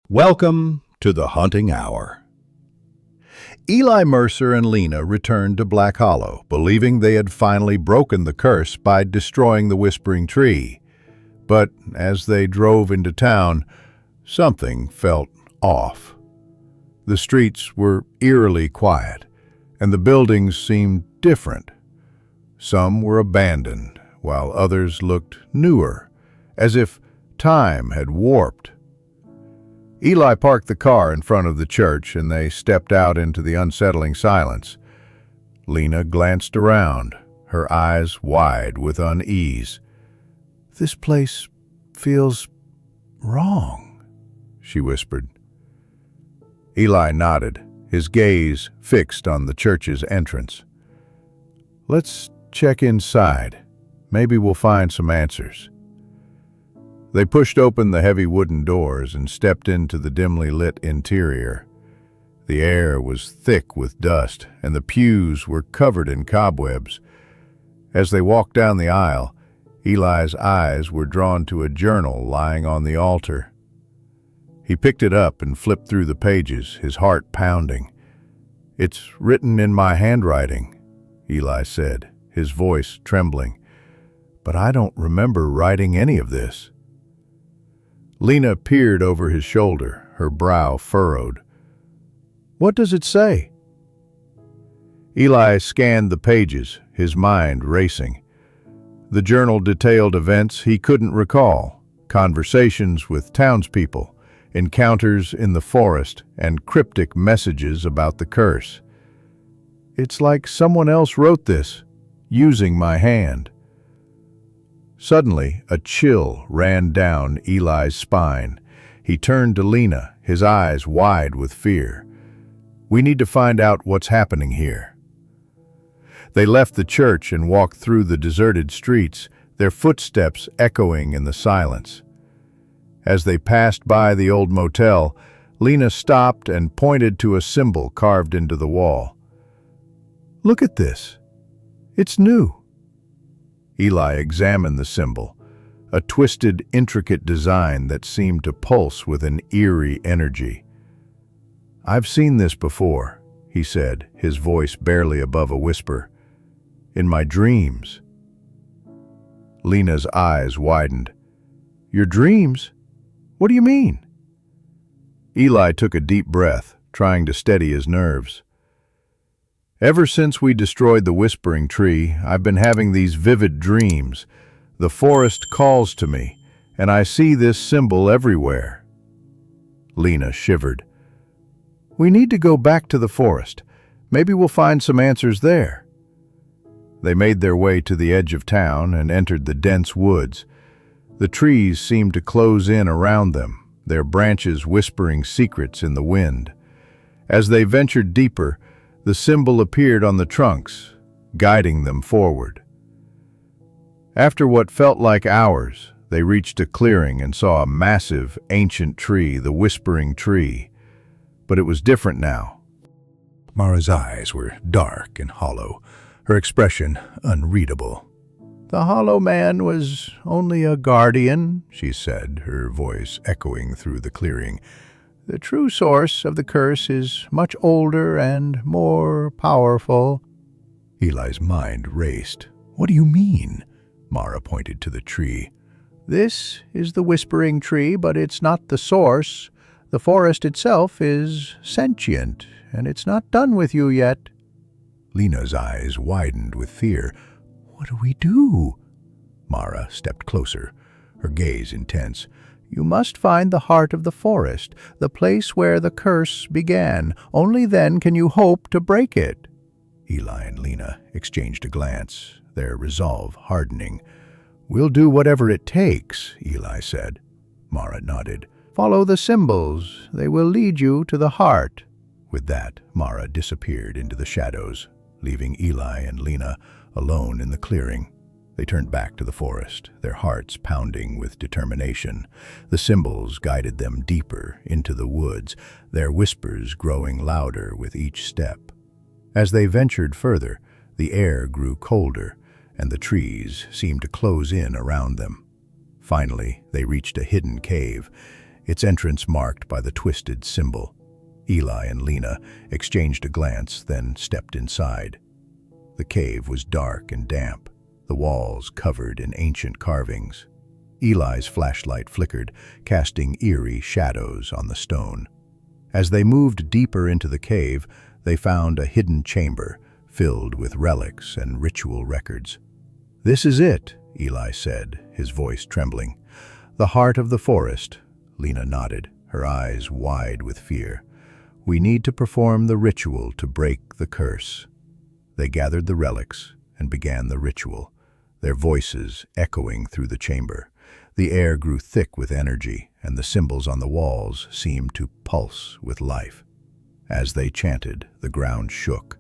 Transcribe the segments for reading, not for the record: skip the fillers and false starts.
Welcome to the Hunting Hour. Eli Mercer and Lena returned to Black Hollow, believing they had finally broken the curse by destroying the Whispering Tree. But as they drove into town, something felt off. The streets were eerily quiet, and the buildings seemed different. Some were abandoned, while others looked newer, as if time had warped. Eli parked the car in front of the church, and they stepped out into the unsettling silence. Lena glanced around, her eyes wide with unease. "This place feels wrong," she whispered. Eli nodded, his gaze fixed on the church's entrance. "Let's check inside. Maybe we'll find some answers." They pushed open the heavy wooden doors and stepped into the dimly lit interior. The air was thick with dust, and the pews were covered in cobwebs. As they walked down the aisle, Eli's eyes were drawn to a journal lying on the altar. He picked it up and flipped through the pages, his heart pounding. "It's written in my handwriting," Eli said, his voice trembling. "But I don't remember writing any of this." Lena peered over his shoulder, her brow furrowed. "What does it say?" Eli scanned the pages, his mind racing. The journal detailed events he couldn't recall, conversations with townspeople, encounters in the forest, and cryptic messages about the curse. "It's like someone else wrote this, using my hand." Suddenly, a chill ran down Eli's spine. He turned to Lena, his eyes wide with fear. "We need to find out what's happening here." They left the church and walked through the deserted streets, their footsteps echoing in the silence. As they passed by the old motel, Lena stopped and pointed to a symbol carved into the wall. "Look at this. It's new." Eli examined the symbol, a twisted, intricate design that seemed to pulse with an eerie energy. "I've seen this before," he said, his voice barely above a whisper. "In my dreams." Lena's eyes widened. "Your dreams? What do you mean?" Eli took a deep breath, trying to steady his nerves. "Ever since we destroyed the Whispering Tree, I've been having these vivid dreams. The forest calls to me, and I see this symbol everywhere." Lena shivered. "We need to go back to the forest. Maybe we'll find some answers there." They made their way to the edge of town and entered the dense woods. The trees seemed to close in around them, their branches whispering secrets in the wind. As they ventured deeper, the symbol appeared on the trunks, guiding them forward. After what felt like hours, they reached a clearing and saw a massive, ancient tree, the Whispering Tree. But it was different now. Mara's eyes were dark and hollow, her expression unreadable. "The Hollow Man was only a guardian," she said, her voice echoing through the clearing. "The true source of the curse is much older and more powerful." Eli's mind raced. "What do you mean?" Mara pointed to the tree. "This is the Whispering Tree, but it's not the source. The forest itself is sentient, and it's not done with you yet." Lena's eyes widened with fear. "What do we do?" Mara stepped closer, her gaze intense. "You must find the heart of the forest, the place where the curse began. Only then can you hope to break it." Eli and Lena exchanged a glance, their resolve hardening. "We'll do whatever it takes," Eli said. Mara nodded. "Follow the symbols. They will lead you to the heart." With that, Mara disappeared into the shadows, leaving Eli and Lena alone in the clearing. They turned back to the forest, their hearts pounding with determination. The symbols guided them deeper into the woods, their whispers growing louder with each step. As they ventured further, the air grew colder, and the trees seemed to close in around them. Finally, they reached a hidden cave. its entrance marked by the twisted symbol. Eli and Lena exchanged a glance, then stepped inside. The cave was dark and damp, the walls covered in ancient carvings. Eli's flashlight flickered, casting eerie shadows on the stone. As they moved deeper into the cave, they found a hidden chamber filled with relics and ritual records. "This is it," Eli said, his voice trembling. "The heart of the forest." Lena nodded, her eyes wide with fear. "We need to perform the ritual to break the curse." They gathered the relics and began the ritual, their voices echoing through the chamber. The air grew thick with energy, and the symbols on the walls seemed to pulse with life. As they chanted, the ground shook,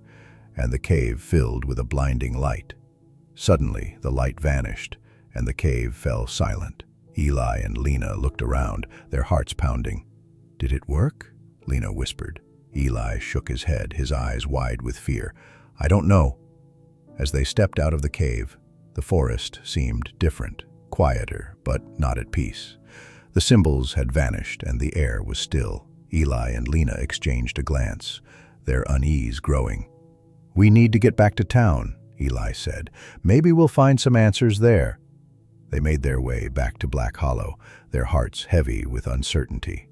and the cave filled with a blinding light. Suddenly, the light vanished, and the cave fell silent. Eli and Lena looked around, their hearts pounding. "Did it work?" Lena whispered. Eli shook his head, his eyes wide with fear. "I don't know." As they stepped out of the cave, the forest seemed different, quieter, but not at peace. The symbols had vanished, and the air was still. Eli and Lena exchanged a glance, their unease growing. "We need to get back to town," Eli said. "Maybe we'll find some answers there." They made their way back to Black Hollow, their hearts heavy with uncertainty.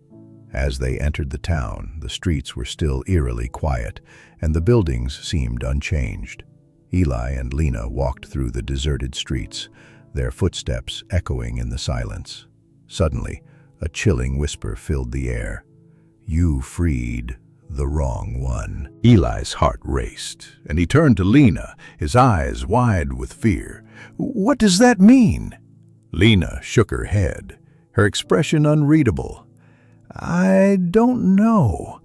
As they entered the town, the streets were still eerily quiet, and the buildings seemed unchanged. Eli and Lena walked through the deserted streets, their footsteps echoing in the silence. Suddenly, a chilling whisper filled the air. "You freed the wrong one." Eli's heart raced, and he turned to Lena, his eyes wide with fear. "What does that mean?" Lena shook her head, her expression unreadable. "I don't know,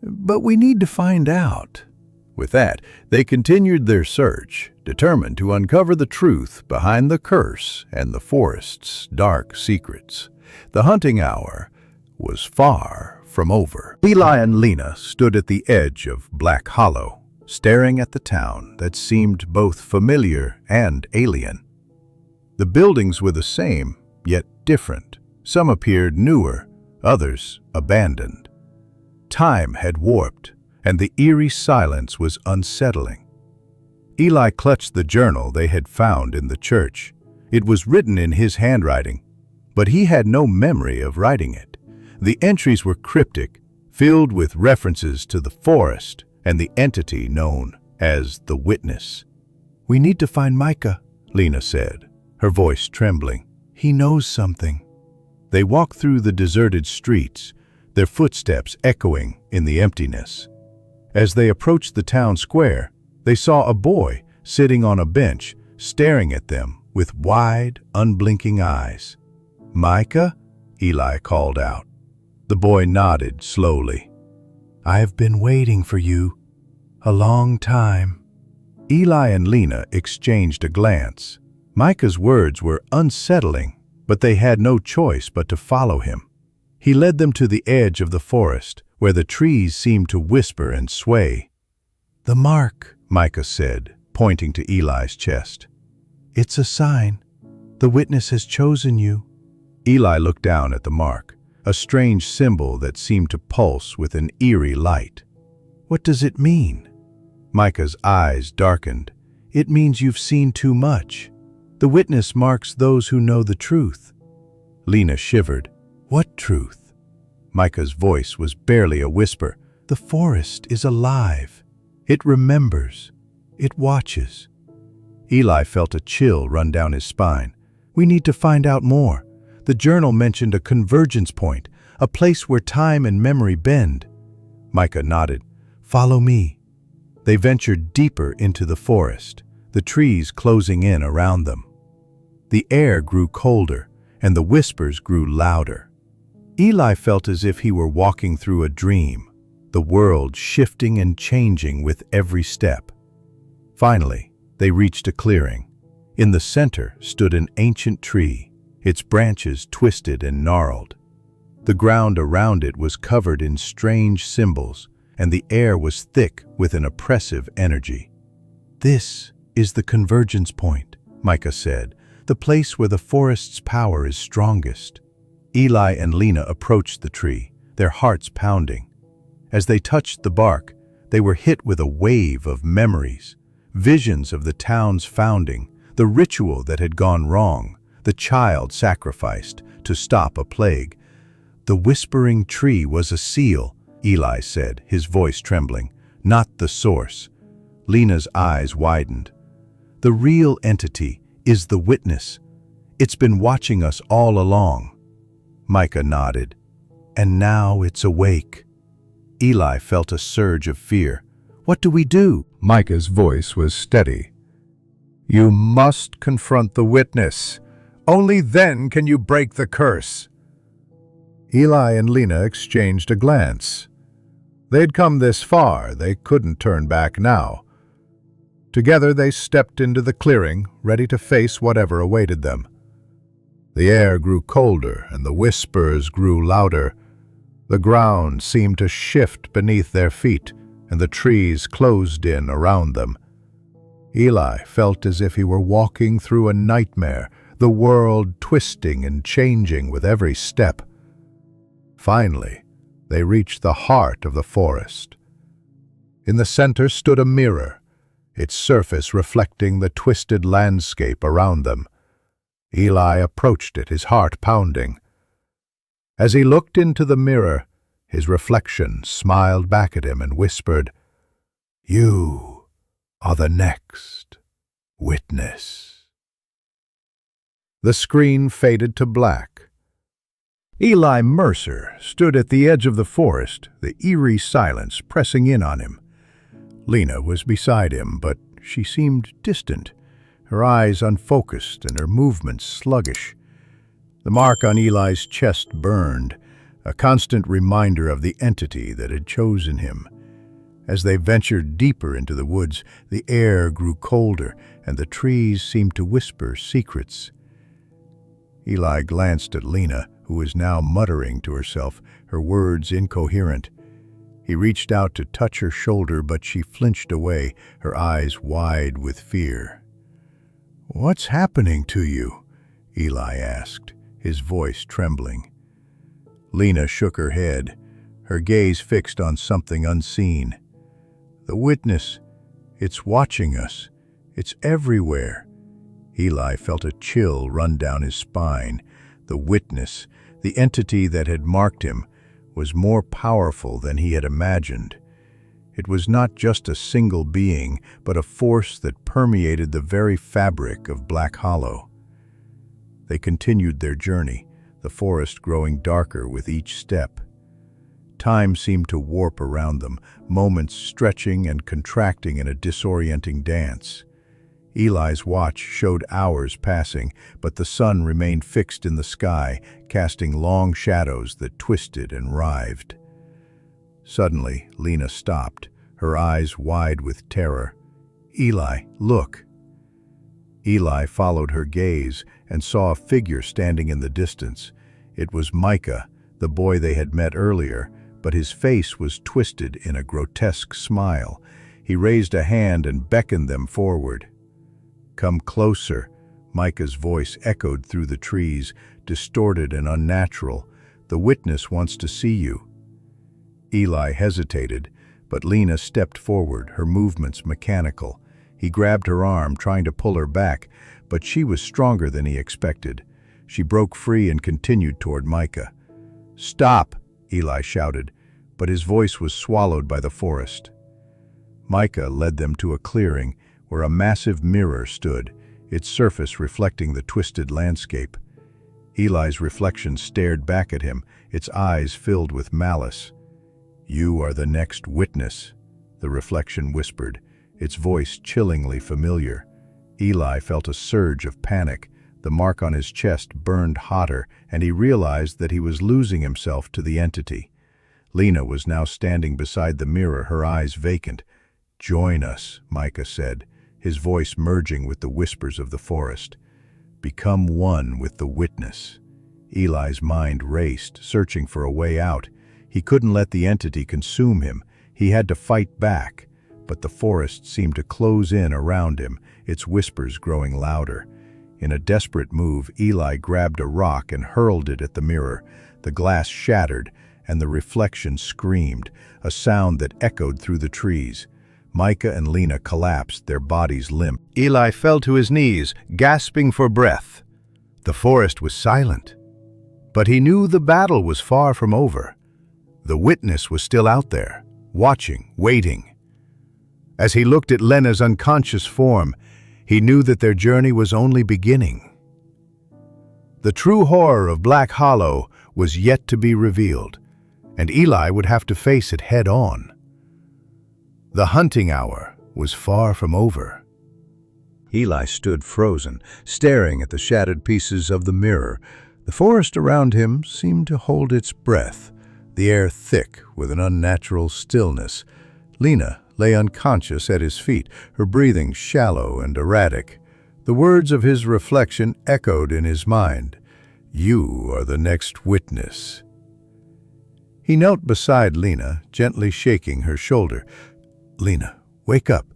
but we need to find out." With that, they continued their search, determined to uncover the truth behind the curse and the forest's dark secrets. The hunting hour was far from over. Eli and Lena stood at the edge of Black Hollow, staring at the town that seemed both familiar and alien. The buildings were the same, yet different. Some appeared newer, others abandoned. Time had warped, and the eerie silence was unsettling. Eli clutched the journal they had found in the church. It was written in his handwriting, but he had no memory of writing it. The entries were cryptic, filled with references to the forest and the entity known as the Witness. "We need to find Micah," Lena said, her voice trembling. "He knows something." They walked through the deserted streets, their footsteps echoing in the emptiness. As they approached the town square, they saw a boy sitting on a bench, staring at them with wide, unblinking eyes. "Micah?" Eli called out. The boy nodded slowly. "I have been waiting for you a long time." Eli and Lena exchanged a glance. Micah's words were unsettling, but they had no choice but to follow him. He led them to the edge of the forest, where the trees seemed to whisper and sway. "The mark," Micah said, pointing to Eli's chest. "It's a sign. The Witness has chosen you." Eli looked down at the mark, a strange symbol that seemed to pulse with an eerie light. "What does it mean?" Micah's eyes darkened. "It means you've seen too much. The Witness marks those who know the truth." Lena shivered. "What truth?" Micah's voice was barely a whisper. "The forest is alive. It remembers. It watches." Eli felt a chill run down his spine. "We need to find out more. The journal mentioned a convergence point, a place where time and memory bend." Micah nodded. "Follow me." They ventured deeper into the forest, the trees closing in around them. The air grew colder, and the whispers grew louder. Eli felt as if he were walking through a dream, the world shifting and changing with every step. Finally, they reached a clearing. In the center stood an ancient tree, its branches twisted and gnarled. The ground around it was covered in strange symbols, and the air was thick with an oppressive energy. "This is the convergence point," Micah said, "the place where the forest's power is strongest." Eli and Lena approached the tree, their hearts pounding. As they touched the bark, they were hit with a wave of memories, visions of the town's founding, the ritual that had gone wrong, the child sacrificed to stop a plague. The whispering tree was a seal, Eli said, his voice trembling, not the source. Lena's eyes widened. The real entity is the witness. It's been watching us all along. Micah nodded. And now it's awake. Eli felt a surge of fear. What do we do? Micah's voice was steady. You must confront the witness. Only then can you break the curse. Eli and Lena exchanged a glance. They'd come this far, they couldn't turn back now. Together they stepped into the clearing, ready to face whatever awaited them. The air grew colder and the whispers grew louder. The ground seemed to shift beneath their feet, and the trees closed in around them. Eli felt as if he were walking through a nightmare, the world twisting and changing with every step. Finally, they reached the heart of the forest. In the center stood a mirror, its surface reflecting the twisted landscape around them. Eli approached it, his heart pounding. As he looked into the mirror, his reflection smiled back at him and whispered, "You are the next witness." The screen faded to black. Eli Mercer stood at the edge of the forest, the eerie silence pressing in on him. Lena was beside him, but she seemed distant, her eyes unfocused and her movements sluggish. The mark on Eli's chest burned, a constant reminder of the entity that had chosen him. As they ventured deeper into the woods, the air grew colder and the trees seemed to whisper secrets. Eli glanced at Lena, who was now muttering to herself, her words incoherent. He reached out to touch her shoulder, but she flinched away, her eyes wide with fear. "What's happening to you?" Eli asked, his voice trembling. Lena shook her head, her gaze fixed on something unseen. "The witness, it's watching us. It's everywhere." Eli felt a chill run down his spine. The witness, the entity that had marked him, was more powerful than he had imagined. It was not just a single being, but a force that permeated the very fabric of Black Hollow. They continued their journey, the forest growing darker with each step. Time seemed to warp around them, moments stretching and contracting in a disorienting dance. Eli's watch showed hours passing, but the sun remained fixed in the sky, casting long shadows that twisted and writhed. Suddenly, Lena stopped, her eyes wide with terror. "Eli, look!" Eli followed her gaze and saw a figure standing in the distance. It was Micah, the boy they had met earlier, but his face was twisted in a grotesque smile. He raised a hand and beckoned them forward. "Come closer," Micah's voice echoed through the trees, distorted and unnatural. "The witness wants to see you." Eli hesitated, but Lena stepped forward, her movements mechanical. He grabbed her arm, trying to pull her back, but she was stronger than he expected. She broke free and continued toward Micah. "Stop!" Eli shouted, but his voice was swallowed by the forest. Micah led them to a clearing where a massive mirror stood, its surface reflecting the twisted landscape. Eli's reflection stared back at him, its eyes filled with malice. "You are the next witness," the reflection whispered, its voice chillingly familiar. Eli felt a surge of panic. The mark on his chest burned hotter, and he realized that he was losing himself to the entity. Lena was now standing beside the mirror, her eyes vacant. "Join us," Micah said, his voice merging with the whispers of the forest. "Become one with the witness." Eli's mind raced, searching for a way out. He couldn't let the entity consume him. He had to fight back, but the forest seemed to close in around him, its whispers growing louder. In a desperate move, Eli grabbed a rock and hurled it at the mirror. The glass shattered, and the reflection screamed, a sound that echoed through the trees. Micah and Lena collapsed, their bodies limp. Eli fell to his knees, gasping for breath. The forest was silent, but he knew the battle was far from over. The witness was still out there, watching, waiting. As he looked at Lena's unconscious form, he knew that their journey was only beginning. The true horror of Black Hollow was yet to be revealed, and Eli would have to face it head-on. The hunting hour was far from over. Eli stood frozen, staring at the shattered pieces of the mirror. The forest around him seemed to hold its breath, the air thick with an unnatural stillness. Lena lay unconscious at his feet, her breathing shallow and erratic. The words of his reflection echoed in his mind. "You are the next witness." He knelt beside Lena, gently shaking her shoulder. "Lena, wake up.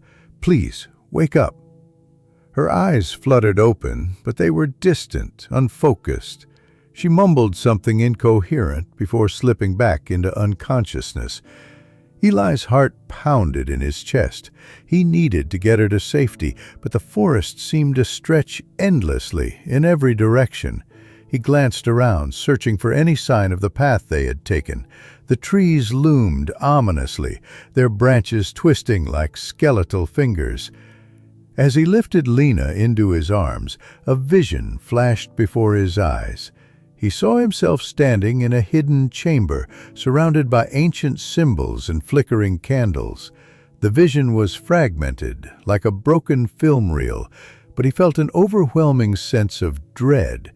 Please, wake up." Her eyes fluttered open, but they were distant, unfocused. She mumbled something incoherent before slipping back into unconsciousness. Eli's heart pounded in his chest. He needed to get her to safety, but the forest seemed to stretch endlessly in every direction. He glanced around, searching for any sign of the path they had taken. The trees loomed ominously, their branches twisting like skeletal fingers. As he lifted Lena into his arms, a vision flashed before his eyes. He saw himself standing in a hidden chamber, surrounded by ancient symbols and flickering candles. The vision was fragmented, like a broken film reel, but he felt an overwhelming sense of dread.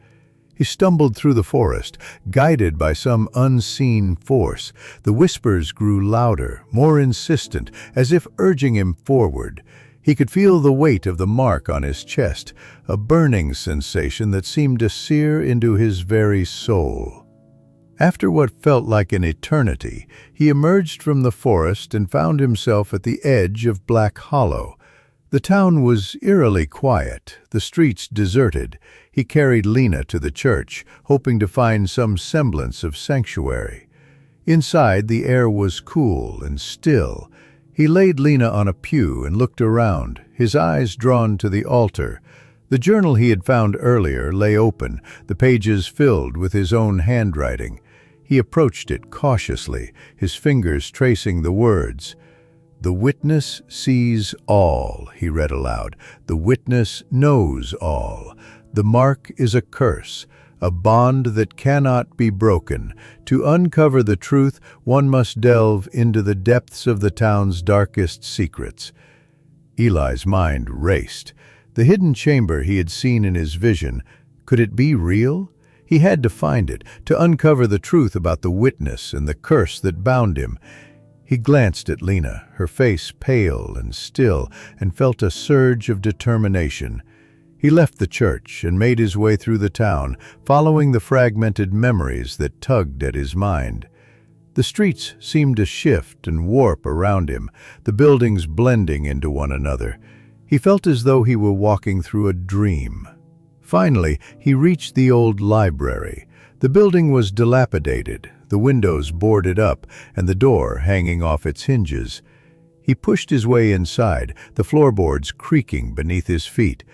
He stumbled through the forest, guided by some unseen force. The whispers grew louder, more insistent, as if urging him forward. He could feel the weight of the mark on his chest, a burning sensation that seemed to sear into his very soul. After what felt like an eternity, he emerged from the forest and found himself at the edge of Black Hollow. The town was eerily quiet, the streets deserted. He carried Lena to the church, hoping to find some semblance of sanctuary. Inside, the air was cool and still. He laid Lena on a pew and looked around, his eyes drawn to the altar. The journal he had found earlier lay open, the pages filled with his own handwriting. He approached it cautiously, his fingers tracing the words. "The witness sees all," he read aloud. "The witness knows all. The mark is a curse, a bond that cannot be broken. To uncover the truth, one must delve into the depths of the town's darkest secrets." Eli's mind raced. The hidden chamber he had seen in his vision, could it be real? He had to find it, to uncover the truth about the witness and the curse that bound him. He glanced at Lena, her face pale and still, and felt a surge of determination. He left the church and made his way through the town, following the fragmented memories that tugged at his mind. The streets seemed to shift and warp around him, the buildings blending into one another. He felt as though he were walking through a dream. Finally, he reached the old library. The building was dilapidated, the windows boarded up, and the door hanging off its hinges. He pushed his way inside, the floorboards creaking beneath his feet.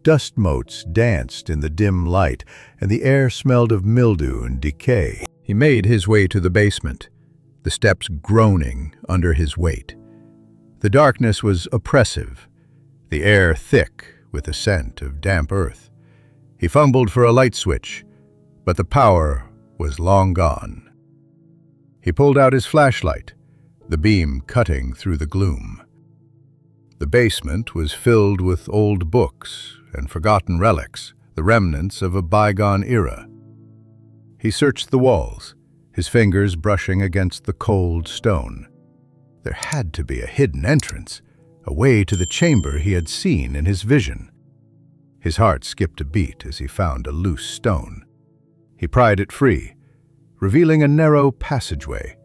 Dust motes danced in the dim light, and the air smelled of mildew and decay. He made his way to the basement, the steps groaning under his weight. The darkness was oppressive, the air thick with the scent of damp earth. He fumbled for a light switch, but the power was long gone. He pulled out his flashlight, the beam cutting through the gloom. The basement was filled with old books and forgotten relics, the remnants of a bygone era. He searched the walls, his fingers brushing against the cold stone. There had to be a hidden entrance, a way to the chamber he had seen in his vision. His heart skipped a beat as he found a loose stone. He pried it free, revealing a narrow passageway.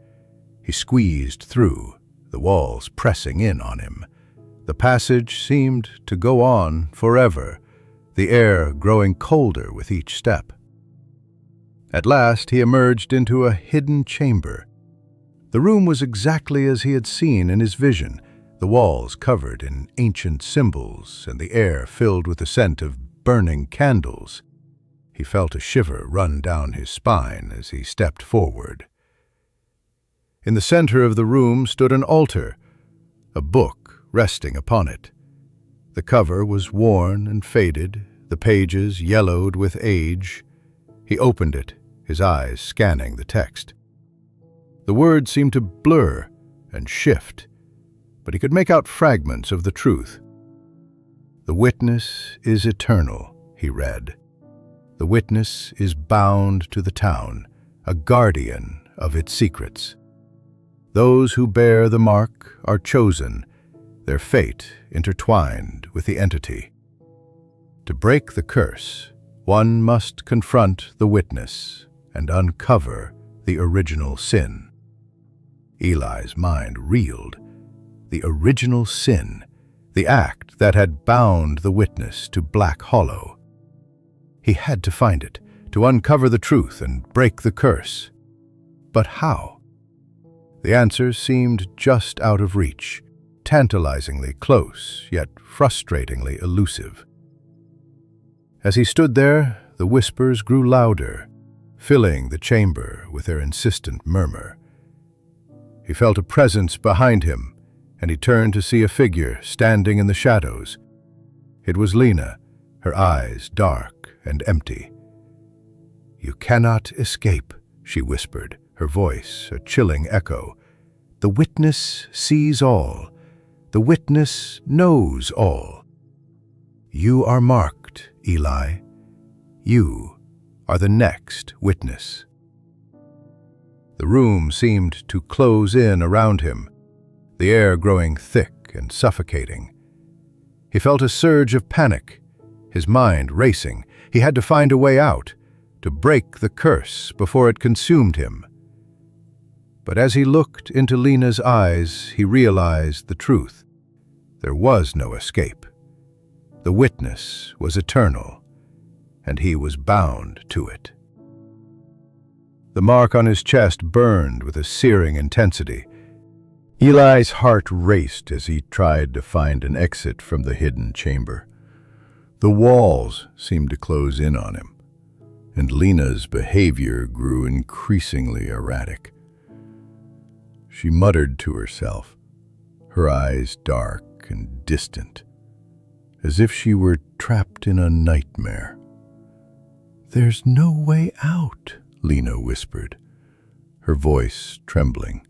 He squeezed through, the walls pressing in on him. The passage seemed to go on forever. the air growing colder with each step. At last he emerged into a hidden chamber. The room was exactly as he had seen in his vision, the walls covered in ancient symbols and the air filled with the scent of burning candles. He felt a shiver run down his spine as he stepped forward. In the center of the room stood an altar, a book resting upon it. The cover was worn and faded, the pages yellowed with age. He opened it, his eyes scanning the text. The words seemed to blur and shift, but he could make out fragments of the truth. "The witness is eternal," he read. "The witness is bound to the town, a guardian of its secrets. Those who bear the mark are chosen, their fate intertwined with the entity. To break the curse, one must confront the witness and uncover the original sin." Eli's mind reeled. The original sin, the act that had bound the witness to Black Hollow. He had to find it, to uncover the truth and break the curse. But how? The answer seemed just out of reach, tantalizingly close, yet frustratingly elusive. As he stood there, the whispers grew louder, filling the chamber with their insistent murmur. He felt a presence behind him, and he turned to see a figure standing in the shadows. It was Lena, her eyes dark and empty. "You cannot escape," she whispered, her voice a chilling echo. "The witness sees all. The witness knows all. You are marked, Eli. You are the next witness." The room seemed to close in around him, the air growing thick and suffocating. He felt a surge of panic, his mind racing. He had to find a way out, to break the curse before it consumed him. But as he looked into Lena's eyes, he realized the truth. There was no escape. The witness was eternal, and he was bound to it. The mark on his chest burned with a searing intensity. Eli's heart raced as he tried to find an exit from the hidden chamber. The walls seemed to close in on him, and Lena's behavior grew increasingly erratic. She muttered to herself, her eyes dark and distant, as if she were trapped in a nightmare. "There's no way out," Lena whispered, her voice trembling.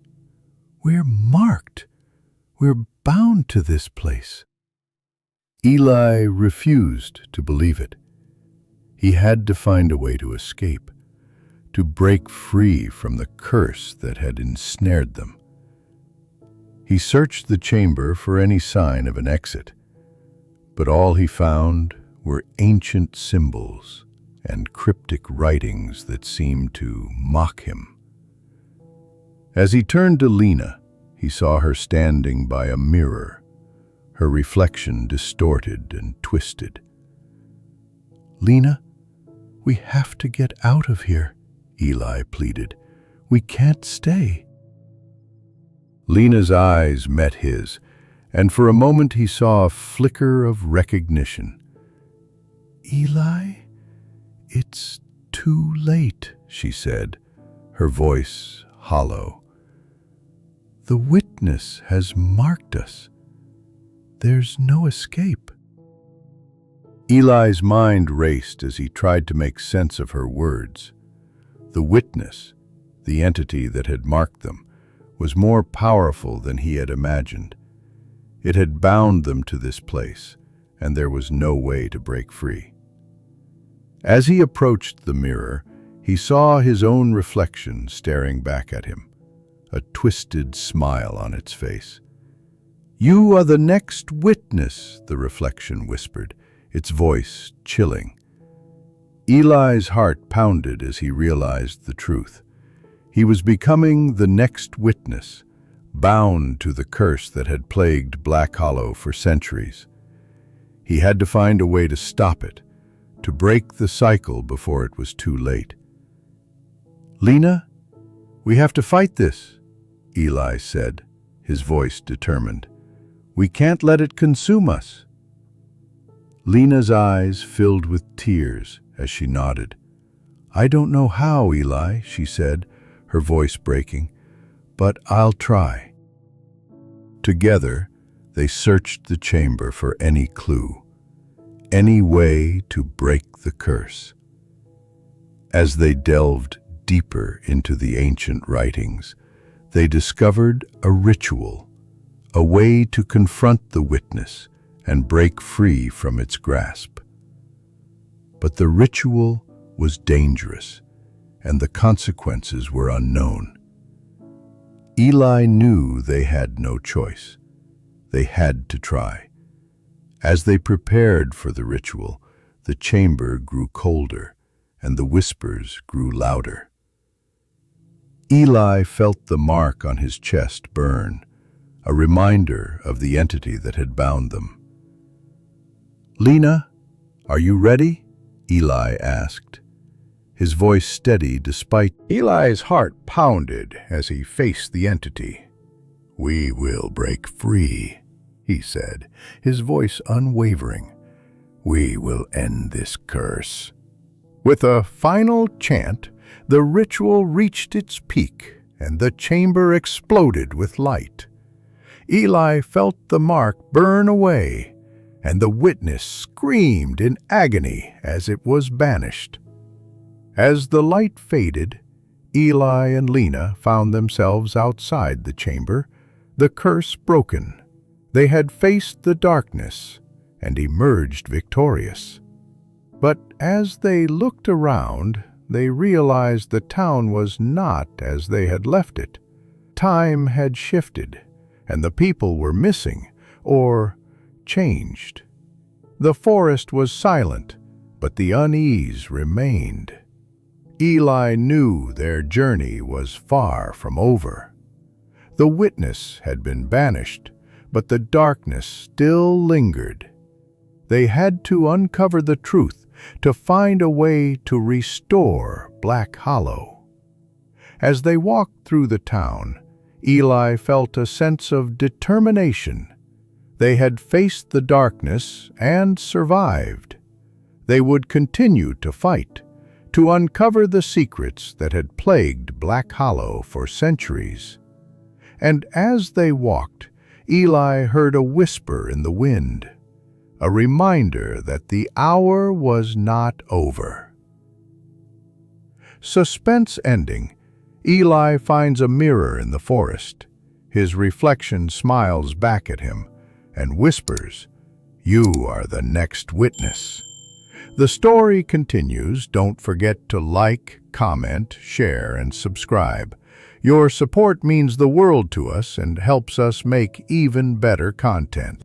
"We're marked. We're bound to this place." Eli refused to believe it. He had to find a way to escape, to break free from the curse that had ensnared them. He searched the chamber for any sign of an exit, but all he found were ancient symbols and cryptic writings that seemed to mock him. As he turned to Lena, he saw her standing by a mirror, her reflection distorted and twisted. "Lena, we have to get out of here," Eli pleaded. "We can't stay." Lena's eyes met his, and for a moment he saw a flicker of recognition. "Eli, it's too late," she said, her voice hollow. "The witness has marked us. There's no escape." Eli's mind raced as he tried to make sense of her words. The witness, the entity that had marked them, was more powerful than he had imagined. It had bound them to this place, and there was no way to break free. As he approached the mirror, he saw his own reflection staring back at him, a twisted smile on its face. "You are the next witness," the reflection whispered, its voice chilling. Eli's heart pounded as he realized the truth. He was becoming the next witness, bound to the curse that had plagued Black Hollow for centuries. He had to find a way to stop it, to break the cycle before it was too late. "Lena, we have to fight this," Eli said, his voice determined. "We can't let it consume us." Lena's eyes filled with tears as she nodded. "I don't know how, Eli," she said, her voice breaking, "but I'll try." Together, they searched the chamber for any clue, any way to break the curse. As they delved deeper into the ancient writings, they discovered a ritual, a way to confront the witness and break free from its grasp. But the ritual was dangerous, and the consequences were unknown. Eli knew they had no choice. They had to try. As they prepared for the ritual, the chamber grew colder, and the whispers grew louder. Eli felt the mark on his chest burn, a reminder of the entity that had bound them. "Lena, are you ready?" Eli asked, his voice steady despite Eli's heart pounded as he faced the entity. "We will break free," he said, his voice unwavering. "We will end this curse." With a final chant, the ritual reached its peak, and the chamber exploded with light. Eli felt the mark burn away, and the witness screamed in agony as it was banished. As the light faded, Eli and Lena found themselves outside the chamber, the curse broken. They had faced the darkness and emerged victorious. But as they looked around, they realized the town was not as they had left it. Time had shifted, and the people were missing, or changed. The forest was silent, but the unease remained. Eli knew their journey was far from over. The witness had been banished, but the darkness still lingered. They had to uncover the truth, to find a way to restore Black Hollow. As they walked through the town, Eli felt a sense of determination. They had faced the darkness and survived. They would continue to fight, to uncover the secrets that had plagued Black Hollow for centuries. And as they walked, Eli heard a whisper in the wind, a reminder that the hour was not over. Suspense ending, Eli finds a mirror in the forest. His reflection smiles back at him and whispers, "You are the next witness." The story continues. Don't forget to like, comment, share, and subscribe. Your support means the world to us and helps us make even better content.